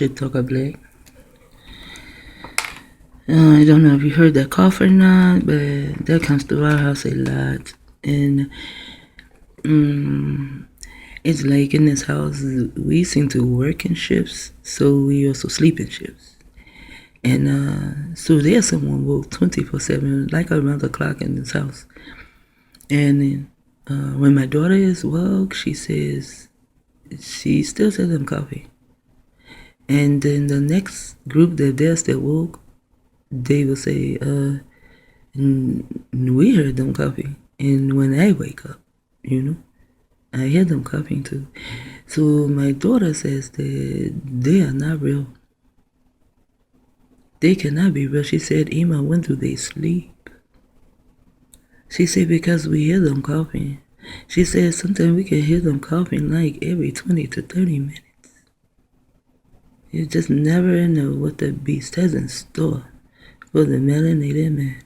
Shit Talker Black. I don't know if you heard that cough or not, but that comes to our house a lot. And it's like in this house, we seem to work in shifts, so we also sleep in shifts. And so there's someone woke 24/7, like around the clock in this house. And when my daughter is woke, she says she still sells them coffee. And then the next group that they're still woke, they will say, we heard them coughing. And when I wake up, I hear them coughing too. So my daughter says that they are not real. They cannot be real. She said, Emma, when do they sleep? She said, because we hear them coughing. She said, sometimes we can hear them coughing like every 20 to 30 minutes. You just never know what the beast has in store for the melanated man.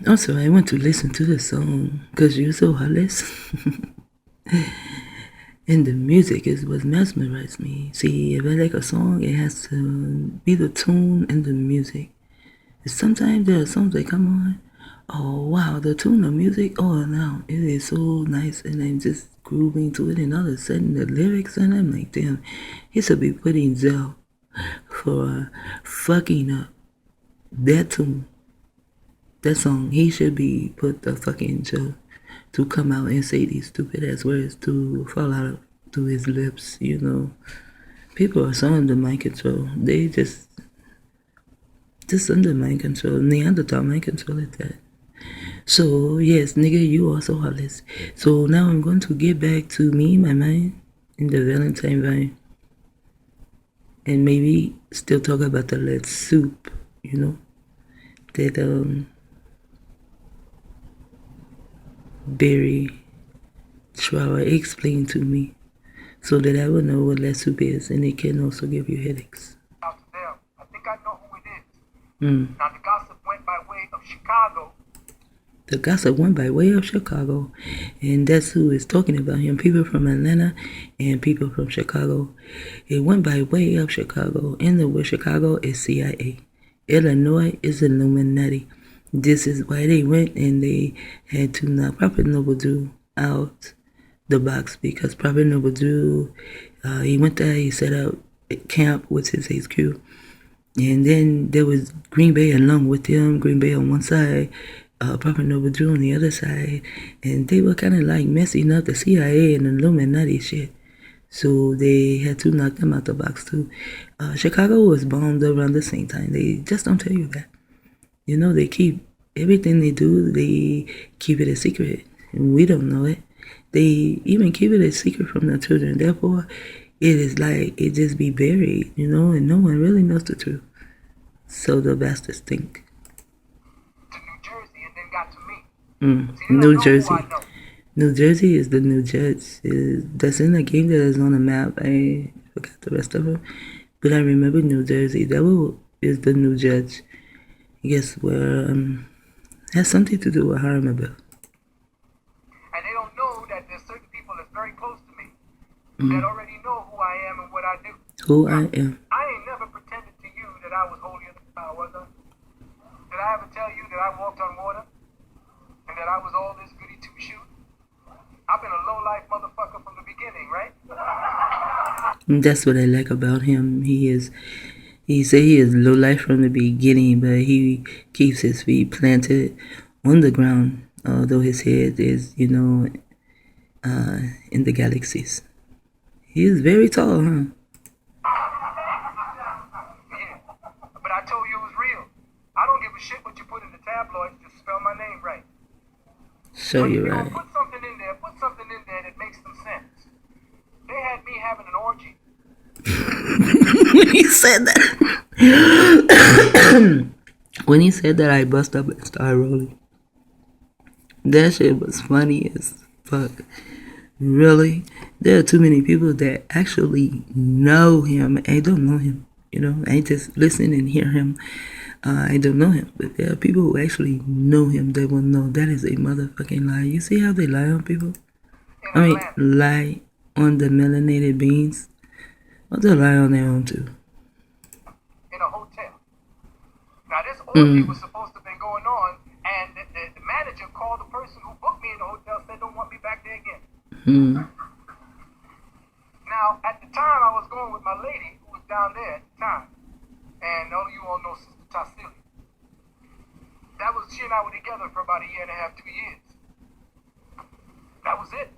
Also, I want to listen to the song because you're so heartless. And the music is what mesmerized me. See, if I like a song, it has to be the tune and the music. Sometimes there are songs that come on. Oh, wow, the tune, the music, oh, no, it is so nice. And I'm just grooving to it. And all of a sudden, the lyrics, and I'm like, damn, he should be putting Zell for fucking up that tune. That song, he should be put the fucking jail to come out and say these stupid ass words to fall out to his lips, People are so under mind control. They just under mind control. Neanderthal mind control at that. So, yes, nigga, you are so heartless. So now I'm going to get back to me, my mind, in the Valentine vine. And maybe still talk about the lead soup, that, Barry Schwauer explained to me so that I will know what lead soup is, and it can also give you headaches. I think I know who it is. Now, the gossip went by way of Chicago. The gossip went by way of Chicago, and that's who is talking about him. People from Atlanta and people from Chicago. It went by way of Chicago, and the word Chicago is CIA. Illinois is Illuminati. This is why they went and they had to knock Prophet Noble Drew out the box, because Prophet Noble Drew, he went there, he set up camp with his HQ. And then there was Green Bay along with him, Green Bay on one side, Prophet Noble Drew on the other side. And they were kind of like messing up the CIA and Illuminati shit. So they had to knock them out the box too. Chicago was bombed around the same time. They just don't tell you that. They keep everything they do, they keep it a secret. And we don't know it. They even keep it a secret from the children. Therefore, it is like it just be buried, and no one really knows the truth. So the bastards think. To New Jersey and then got to me. New Jersey. New Jersey is the new judge. That's in the game that is on the map. I forgot the rest of it. But I remember New Jersey. That is the new judge. I guess where has something to do with Haramabil. And they don't know that there's certain people that's very close to me that already know who I am and what I do. Who I am. I ain't never pretended to you that I was holier than I was. Did I ever tell you that I walked on water and that I was all this goody two-shoe? I've been a low-life motherfucker from the beginning, right? That's what I like about him. He say he is low life from the beginning, but he keeps his feet planted on the ground, although his head is, in the galaxies. He is very tall, huh? Yeah, but I told you it was real. I don't give a shit what you put in the tabloids, just spell my name right. So you're right. Put something in there that makes some sense. They had me having an orgy. When he said that, I bust up and started rolling. That shit was funny as fuck. Really? There are too many people that actually know him. I don't know him. I just listen and hear him. I don't know him. But there are people who actually know him. They will know that is a motherfucking lie. You see how they lie on people? Lie on the melanated beings. Well, they'll lie on their own too. In a hotel. Now this orgy was supposed to have been going on, and the manager called the person who booked me in the hotel, said don't want me back there again. Now at the time I was going with my lady who was down there at the time, and all you all know Sister Tassili. That was, she and I were together for about 1.5 years, 2 years. That was it.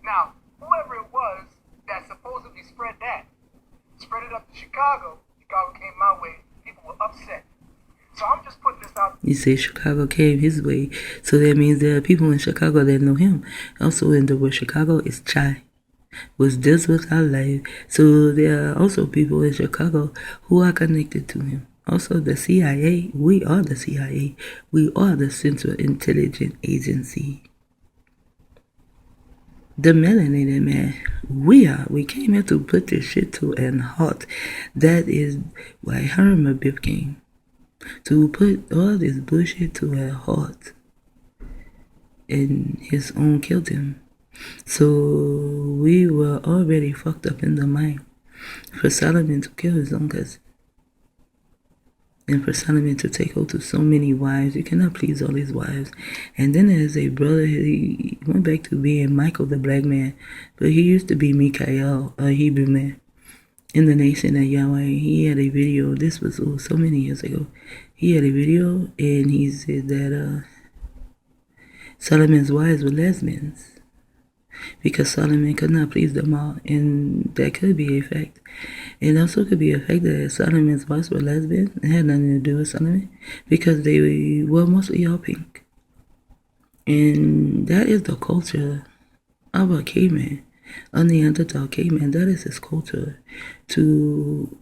Now, whoever it was that supposedly spread it up to Chicago. Chicago came my way. People were upset. So I'm just putting this out. You say Chicago came his way, so that means there are people in Chicago that know him. Also in the word Chicago is chai, which deals with our life. So there are also people in Chicago who are connected to him. Also the CIA, we are the CIA. We are the Central Intelligence Agency. The melanated man, we came here to put this shit to an halt. That is why Hiram Abiff came. To put all this bullshit to a halt. And his own killed him. So we were already fucked up in the mind for Solomon to kill his own cousin. And for Solomon to take hold to so many wives, you cannot please all his wives. And then as a brother, he went back to being Michael the black man, but he used to be Mikael, a Hebrew man, in the nation of Yahweh. He had a video, this was so many years ago. He had a video and he said that Solomon's wives were lesbians because Solomon could not please them all, and that could be a fact. It also could be a fact that Solomon's wives were lesbians. It had nothing to do with Solomon because they were mostly all pink. And that is the culture of a caveman, a Neanderthal caveman. That is his culture, to,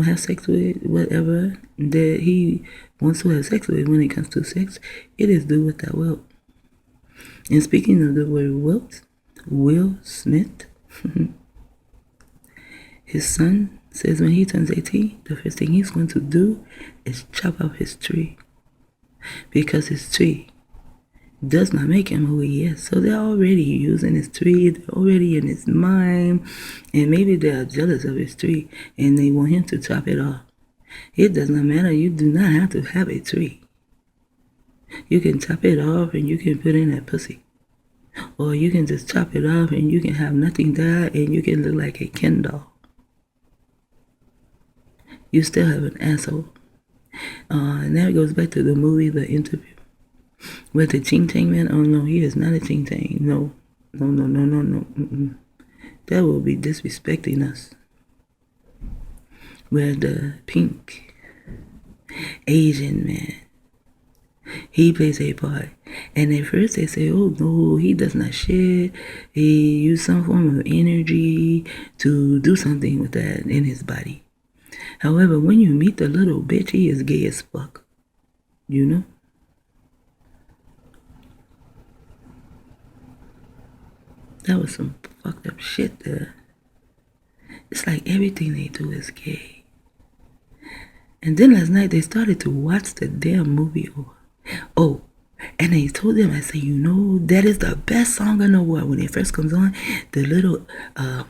have sex with whatever that he wants to have sex with. When it comes to sex, it is do with that will. And speaking of the word Will Smith, his son says when he turns 18, the first thing he's going to do is chop up his tree. Because his tree does not make him who he is. So they're already using his tree, they're already in his mind, and maybe they are jealous of his tree and they want him to chop it off. It does not matter, you do not have to have a tree. You can chop it off and you can put in that pussy. Or you can just chop it off and you can have nothing there and you can look like a Ken doll. You still have an asshole. And that goes back to the movie, The Interview. With the Ching Chang man, oh no, he is not a Ching Chang. No. That will be disrespecting us. Where the pink Asian man, he plays a part. And at first they say, oh no, he does not shit. He used some form of energy to do something with that in his body. However, when you meet the little bitch, he is gay as fuck. That was some fucked up shit there. It's like everything they do is gay. And then last night they started to watch the damn movie. Oh, and I told them, I said, that is the best song in the world. When it first comes on, the little, I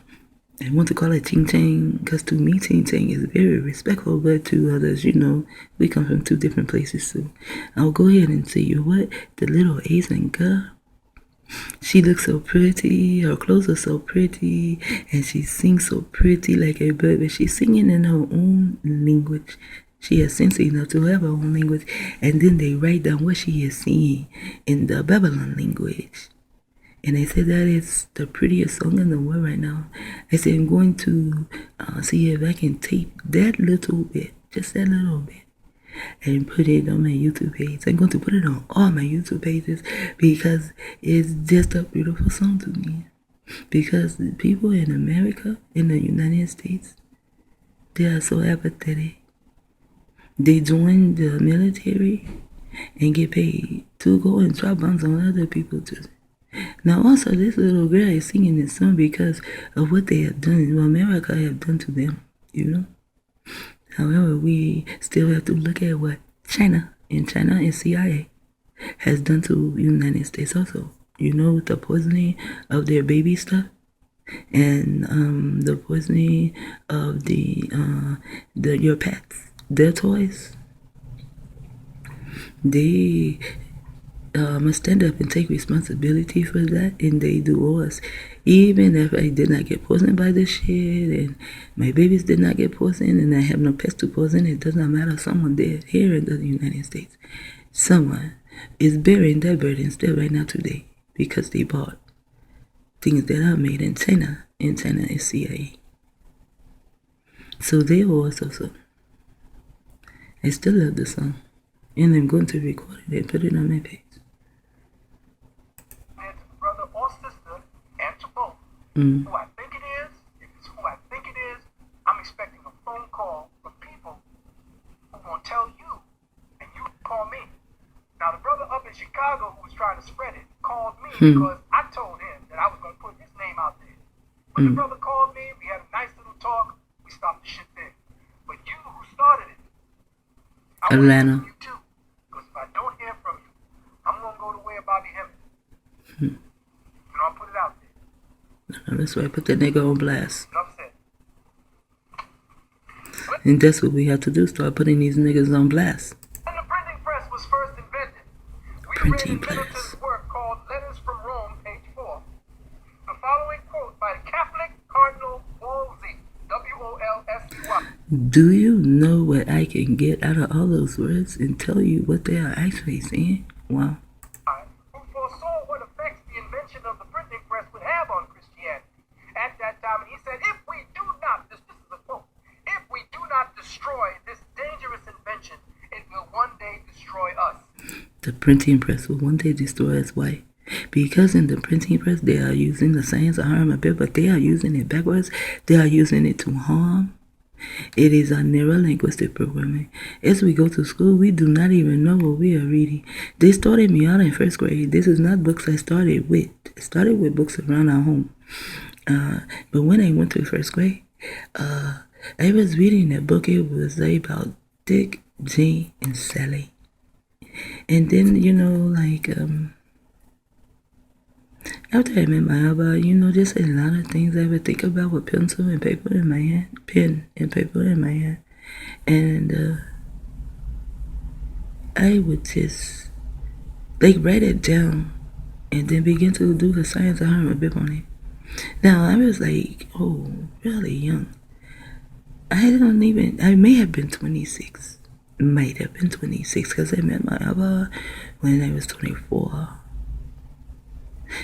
want to call it Ching Chang, because to me, Ching Chang is very respectful, but to others, we come from two different places, so I'll go ahead and say, what? The little Asian girl, she looks so pretty, her clothes are so pretty, and she sings so pretty like a bird, but she's singing in her own language. She has sense enough to have her own language, and then they write down what she is singing in the Babylon language. And I said that is the prettiest song in the world right now. I said I'm going to see if I can tape that little bit, just that little bit, and put it on my YouTube page. I'm going to put it on all my YouTube pages because it's just a beautiful song to me. Because the people in America, in the United States, they are so apathetic. They join the military and get paid to go and drop bombs on other people too. Now also this little girl is singing this song because of what they have done, what America have done to them, However, we still have to look at what China and CIA has done to the United States also. With the poisoning of their baby stuff. and the poisoning of your pets, their toys. They must stand up and take responsibility for that, and they do us. Even if I did not get poisoned by this shit, and my babies did not get poisoned, and I have no pets to poison, it does not matter. Someone did here in the United States. Someone is bearing that burden still right now today because they bought things that are made in China, and China is CIA. So they owe us also. I still love the song, and I'm going to record it and put it on my page. Brother or sister, answer both. Who I think it is, if it's who I think it is, I'm expecting a phone call from people who will tell you, and you call me. Now, the brother up in Chicago who was trying to spread it called me because I told him that I was going to put his name out there. When the brother called me, we had a nice little talk. We stopped the shit there. But you who started it, I want to hear from you too. Because if I don't hear from you, I'm going to go the way of Bobby Hemmings. You know, I'll put it out there. That's why I put that nigga on blast. Enough said. And that's what we have to do, start putting these niggas on blast. When the printing press was first invented, we read in Middleton's work called Letters from Rome, page 4, the following quote by the Catholic Cardinal Wolsey, W-O-L-S-E-Y. Do you know what I can get out of all those words and tell you what they are actually saying? Wow. Who foresaw what effects the invention of the printing press would have on Christianity at that time. And he said, if we do not, this is a quote, if we do not destroy this dangerous invention, it will one day destroy us. The printing press will one day destroy us. Why? Because in the printing press, they are using the science of harm a bit, but they are using it backwards. They are using it to harm. It is a neuro-linguistic programming. As we go to school, we do not even know what we are reading. They started me out in first grade. This is not books I started with. I started with books around our home. But when I went to first grade, I was reading a book. It was about Dick, Jane, and Sally. And then, you know, like, after I met my Abba, you know, just a lot of things I would think about with pencil and paper in my hand, pen and paper in my hand. And I would just, like, write it down and then begin to do the science of harm a bit on it. Now, I was like, oh, really young. I may have been 26. Might have been 26 because I met my Abba when I was 24.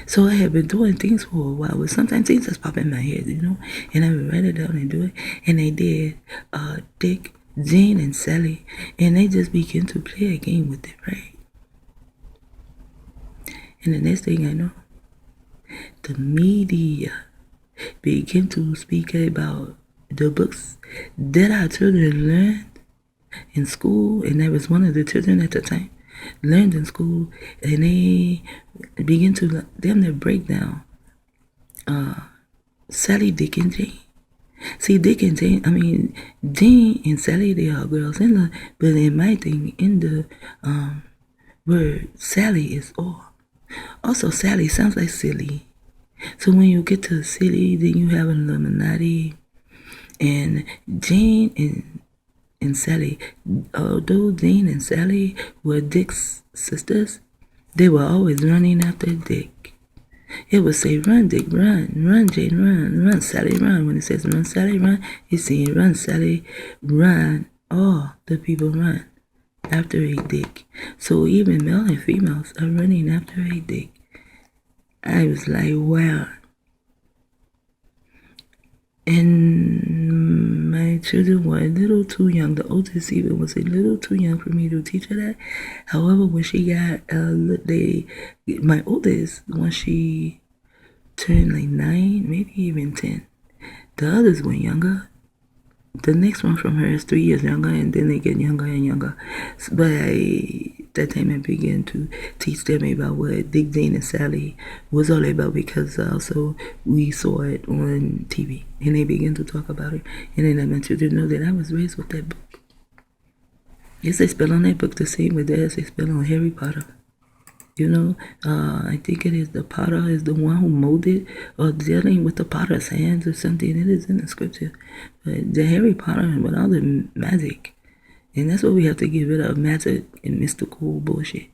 So I have been doing things for a while, but sometimes things just pop in my head, you know, and I would write it down and do it. And I did Dick, Jane, and Sally, and they just began to play a game with it, right? And the next thing I know, the media began to speak about the books that our children learned in school, and I was one of the children at the time. Learned in school, and they begin to break down Sally, Dick, and Jane. See, Dick and Jane, Jane and Sally, they are girls, but in my thing, in the word Sally is all. Also, Sally sounds like silly. So when you get to silly, then you have an Illuminati, and Jane and Sally, although Jane and Sally were Dick's sisters, they were always running after Dick. It would say, run, Dick, run, Jane, run, Sally, run. When it says run, Sally, run, it's saying run, Sally, run. All the people run after a Dick. So even male and females are running after a Dick. I was like, wow. And my children were a little too young. The oldest even was a little too young for me to teach her that. However, when she got, my oldest, when she turned like 9, maybe even 10, the others were younger. The next one from her is 3 years younger, and then they get younger and younger. But that time I began to teach them about what Dick, Jane, and Sally was all about, because also we saw it on TV, and they began to talk about it. And then I meant you to know that I was raised with that book. Yes, they spell on that book the same way as they spell on Harry Potter. I think it is the potter is the one who molded or dealing with the potter's hands or something. It is in the scripture. But the Harry Potter and with all the magic. And that's what we have to get rid of, magic and mystical bullshit.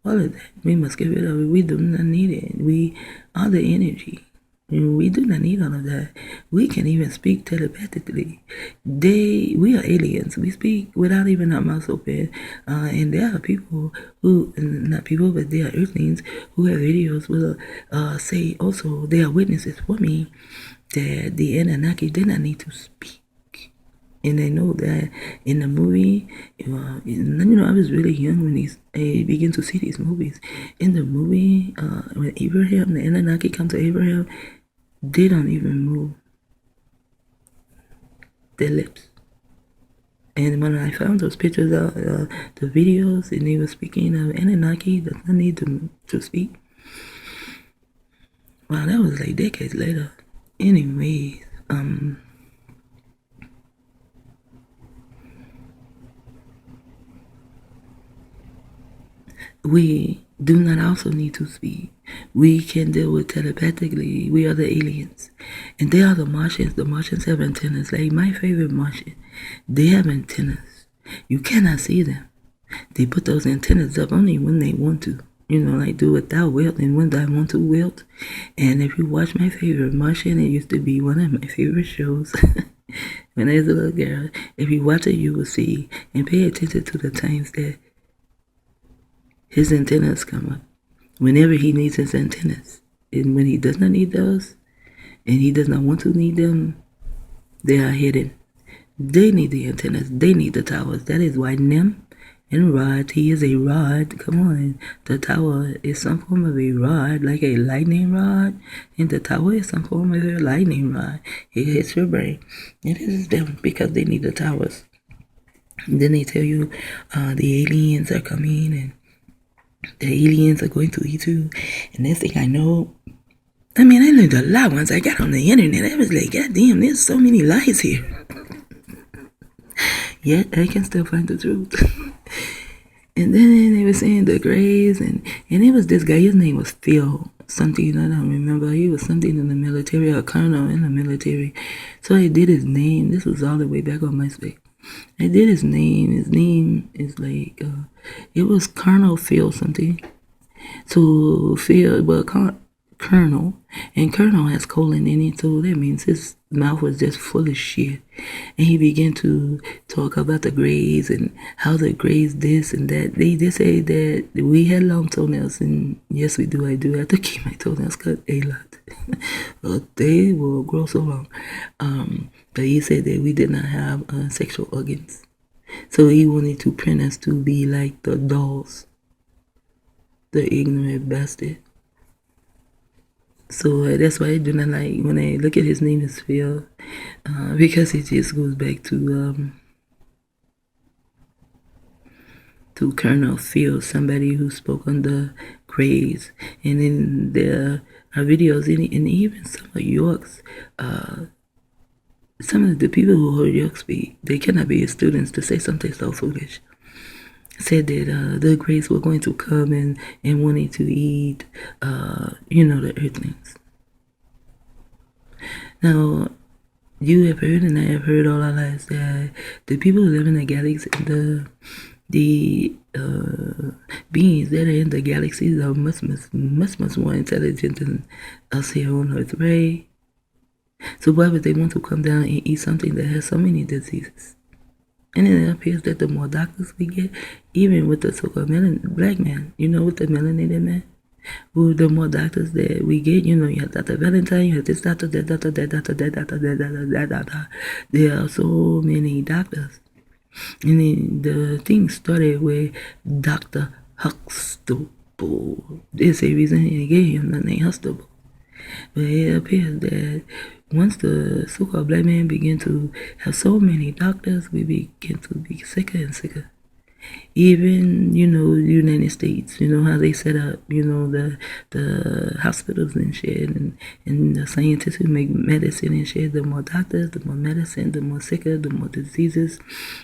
All of that. We must get rid of it. We do not need it. We are the energy. We do not need all of that. We can even speak telepathically. We are aliens. We speak without even our mouths open. And there are people who, not people, but they are earthlings who have videos will say also, they are witnesses for me that the Anunnaki did not need to speak. And I know that in the movie, I was really young when I began to see these movies. In the movie, when Abraham, the Anunnaki come to Abraham, they don't even move their lips. And when I found those pictures of the videos, and they were speaking of Anunnaki, does not need to speak. Wow, that was like decades later. Anyways, we do not also need to speak. We can deal with telepathically. We are the aliens. And they are the Martians. The Martians have antennas. Like my favorite Martian, they have antennas. You cannot see them. They put those antennas up only when they want to. Like do it thou wilt and when I want to wilt. And if you watch my favorite Martian, it used to be one of my favorite shows. When I was a little girl, if you watch it, you will see and pay attention to the times that his antennas come up. Whenever he needs his antennas. And when he does not need those, and he does not want to need them, they are hidden. They need the antennas. They need the towers. That is why Nim and Rod, he is a rod. Come on. The tower is some form of a rod, like a lightning rod. And the tower is some form of a lightning rod. It hits your brain. It is them because they need the towers. And then they tell you the aliens are coming and the aliens are going to eat you. And next thing I know, I learned a lot once I got on the internet. I was like, God damn, there's so many lies here. Yet I can still find the truth. And then they were saying the Greys, and it was this guy, his name was Phil something, I don't remember. He was something in the military, a colonel in the military. So I did his name. This was all the way back on MySpace. I did his name. His name is like, it was Colonel Phil something. So Phil, well, Colonel, and Colonel has colon in it, so that means his mouth was just full of shit. And he began to talk about the Greys and how the Greys this and that. They say that we had long toenails, and yes, we do. I do have to keep my toenails cut a lot. But they will grow so long. But he said that we did not have sexual organs. So he wanted to print us to be like the dolls. The ignorant bastard. So that's why I do not like when I look at his name is Phil, because it just goes back to Colonel Phil, somebody who spoke on the Greys. And then there are videos and even some of York's, some of the people who heard York speak, they cannot be his students to say something so foolish. Said that the Greys were going to come and wanted to eat, the Earthlings. Now, you have heard and I have heard all our lives that the people who live in the galaxy, the beings that are in the galaxies are much more intelligent than us here on Earth, right? So why would they want to come down and eat something that has so many diseases? And it appears that the more doctors we get, even with the so-called black man, with the melanated man, the more doctors that we get, you have Dr. Valentine, you have this doctor, that doctor, that doctor, that doctor, that doctor. There are so many doctors. And then the thing started with Dr. Huxtable. There's a reason he gave him the name Huxtable. But it appears that once the so-called black man began to have so many doctors, we begin to be sicker and sicker. Even, United States, how they set up, the hospitals and shit, and the scientists who make medicine and shit. The more doctors, the more medicine, the more sicker, the more diseases,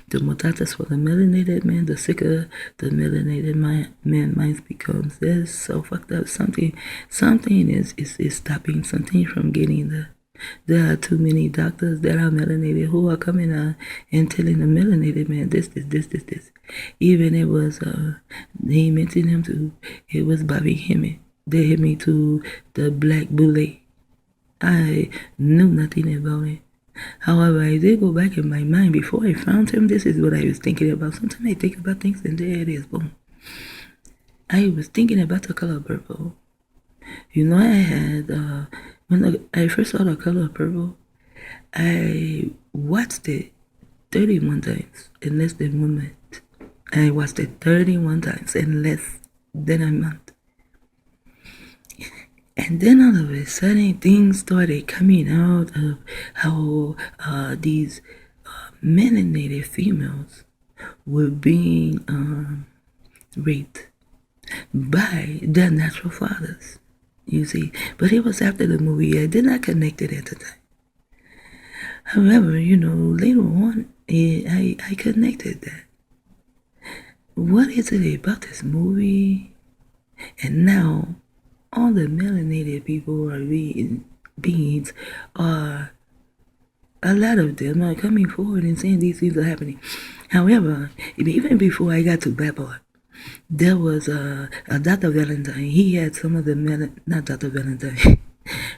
the more doctors for the melanated man, the sicker the melanated man minds becomes. That's so fucked up. Something is stopping something from getting there. There are too many doctors that are melanated who are coming out and telling the melanated man this. Even it was, he mentioned him too. It was Bobby Hemmett. They hit me to the black bullet. I knew nothing about it. However, I did go back in my mind before I found him. This is what I was thinking about. Sometimes I think about things and there it is. Boom. I was thinking about the color purple. I had, when I first saw the color purple, I watched it 31 times in less than 1 month. I watched it 31 times in less than a month. And then all of a sudden, things started coming out of how these melanated females were being raped by their natural fathers, you see. But it was after the movie. I did not connect it at the time. However, later on, I connected that. What is it about this movie? And now, all the melanated people are beings are, a lot of them are coming forward and saying these things are happening. However, even before I got to that part, there was a Dr. Valentine. He had some of the not Dr. Valentine,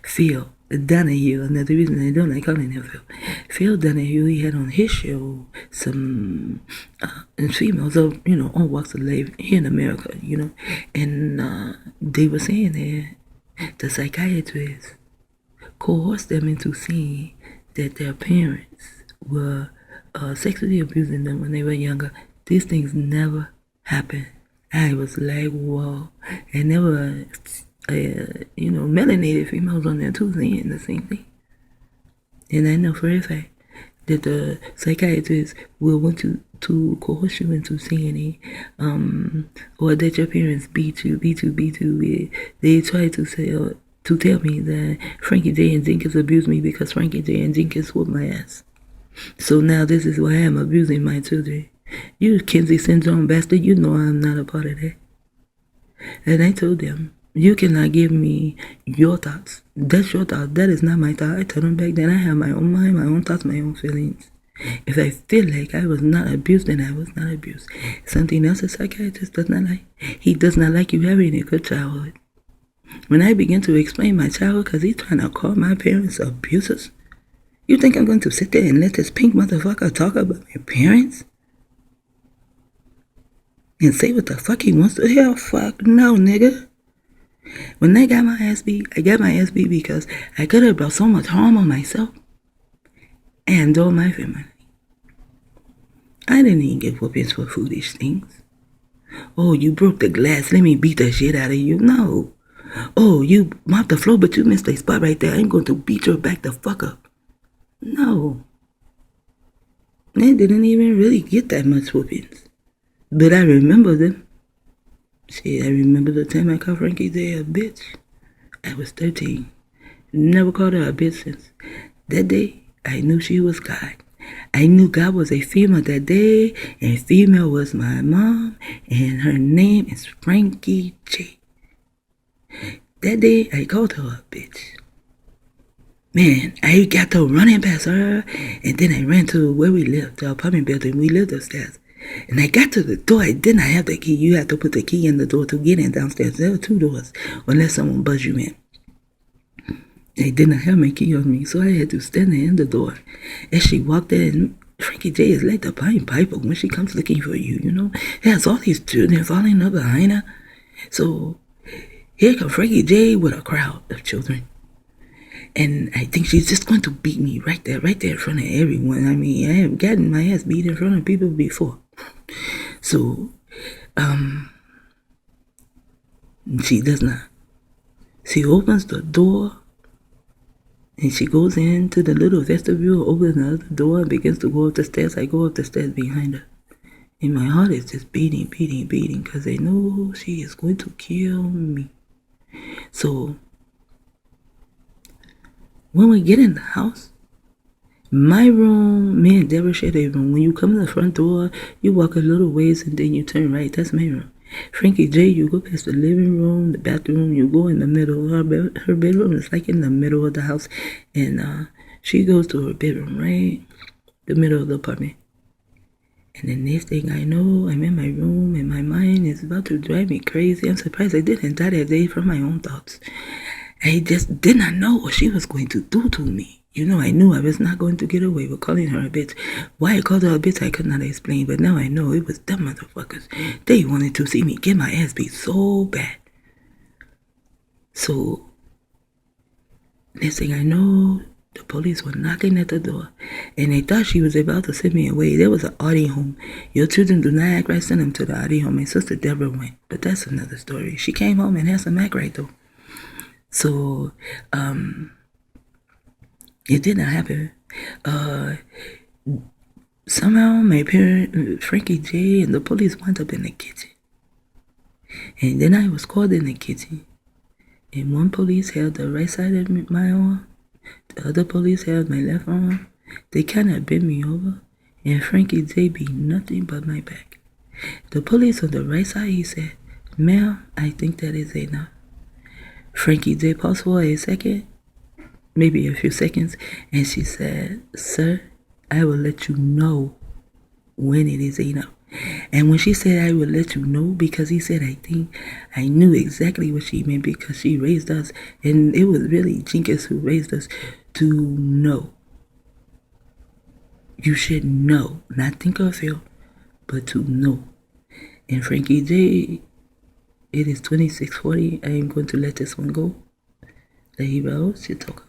Phil Donahue. And the reason I don't like calling him Phil Donahue, he had on his show some females of, all walks of life here in America, and they were saying that the psychiatrists coerced them into seeing that their parents were sexually abusing them when they were younger. These things never happened. I was like, whoa. And there were, melanated females on there too saying the same thing. And I know for a fact that the psychiatrists will want to coerce you into saying it, or that your parents beat you. They try to say, to tell me that Frankie J and Jenkins abused me because Frankie J and Jenkins whooped my ass. So now this is why I'm abusing my children. You Kinsey syndrome bastard, you know I'm not a part of that. And I told them, you cannot give me your thoughts. That's your thought. That is not my thought. I told them back then I have my own mind, my own thoughts, my own feelings. If I feel like I was not abused, then I was not abused. Something else a psychiatrist does not like. He does not like you having a good childhood. When I begin to explain my childhood, because he's trying to call my parents abusers, you think I'm going to sit there and let this pink motherfucker talk about my parents? And say what the fuck he wants to hear? Fuck no, nigga. When I got my ass beat, I got my ass beat because I could have brought so much harm on myself and on my family. I didn't even get whoopings for foolish things. Oh, you broke the glass, let me beat the shit out of you. No. Oh, you mopped the floor, but you missed a spot right there. I'm going to beat your back the fuck up. No. I didn't even really get that much whoopings. But I remember them. See, I remember the time I called Frankie J a bitch. I was 13. Never called her a bitch since. That day, I knew she was God. I knew God was a female that day, and female was my mom, and her name is Frankie J. That day, I called her a bitch. Man, I got to running past her, and then I ran to where we lived, the apartment building. We lived upstairs. And I got to the door. I did not have the key. You have to put the key in the door to get in downstairs. There were 2 doors, unless someone buzzed you in. I did not have my key on me, so I had to stand there in the door. As she walked in, Frankie J is like the Pied Piper when she comes looking for you, Has all these children falling up behind her. So here comes Frankie J with a crowd of children. And I think she's just going to beat me right there in front of everyone. I mean, I have gotten my ass beat in front of people before. So, she does not. She opens the door and she goes into the little vestibule, opens the other door and begins to go up the stairs. I go up the stairs behind her. And my heart is just beating, because I know she is going to kill me. So when we get in the house, my room, me and Deborah share a room. When you come in the front door, you walk a little ways and then you turn right. That's my room. Frankie J, you go past the living room, the bathroom, you go in the middle. Her bedroom is like in the middle of the house. And she goes to her bedroom, right? The middle of the apartment. And the next thing I know, I'm in my room and my mind is about to drive me crazy. I'm surprised I didn't die that day from my own thoughts. I just did not know what she was going to do to me. You know, I knew I was not going to get away with calling her a bitch. Why I called her a bitch, I could not explain. But now I know it was them motherfuckers. They wanted to see me get my ass beat so bad. So, next thing I know, the police were knocking at the door. And they thought she was about to send me away. There was an Audi home. Your children do not act right, send them to the Audi home. My sister Deborah went. But that's another story. She came home and had some act right, though. So, it did not happen. Somehow my parent, Frankie J, and the police wound up in the kitchen. And then I was called in the kitchen. And one police held the right side of my arm. The other police held my left arm. They kind of bent me over. And Frankie J beat nothing but my back. The police on the right side, he said, "Ma'am, I think that is enough." Frankie J paused for a second, maybe a few seconds, and she said, "Sir, I will let you know when it is enough." And when she said, "I will let you know," because he said, I think I knew exactly what she meant, because she raised us, and it was really Jenkins who raised us to know. You should know, not think or feel, but to know. And Frankie J, it is 26:40. I am going to let this one go. Lehi Bao, Shit Talk.